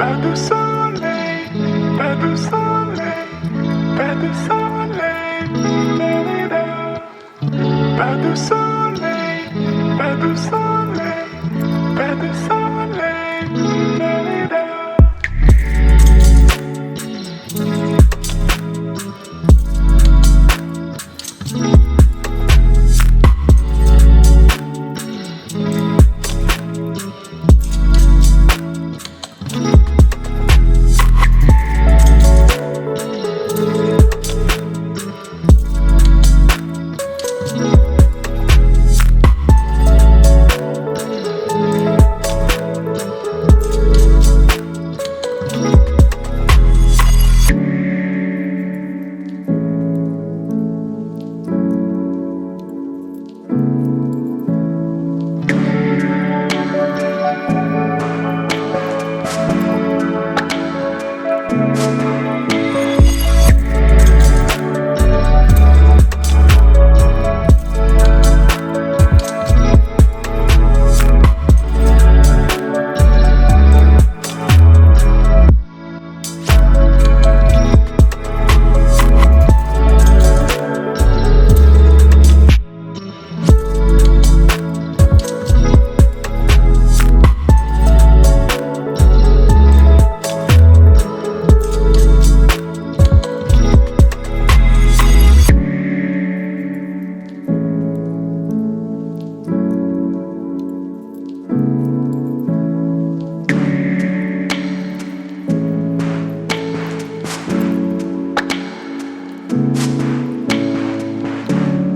Pas de soleil, pas de soleil, pas de soleil, da-da-da. Pas de soleil, pas de soleil, pas de soleil, da-da-da.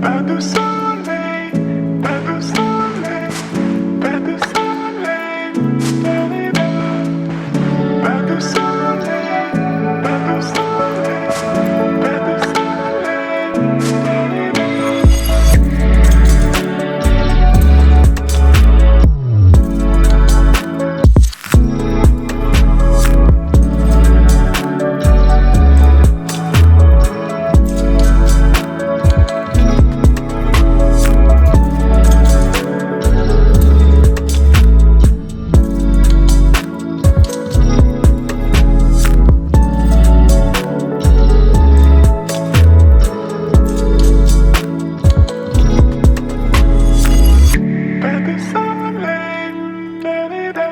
Pas de soleil, pas de soleil, pas de soleil, da-da-da. Pas de soleil, pas de soleil, pas de soleil, pas de soleil, da-da-da.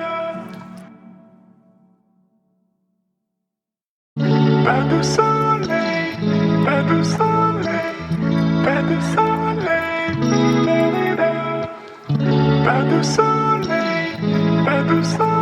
Pas de soleil, pas de soleil, pas de soleil, da-da-da. Pas de soleil, pas de soleil.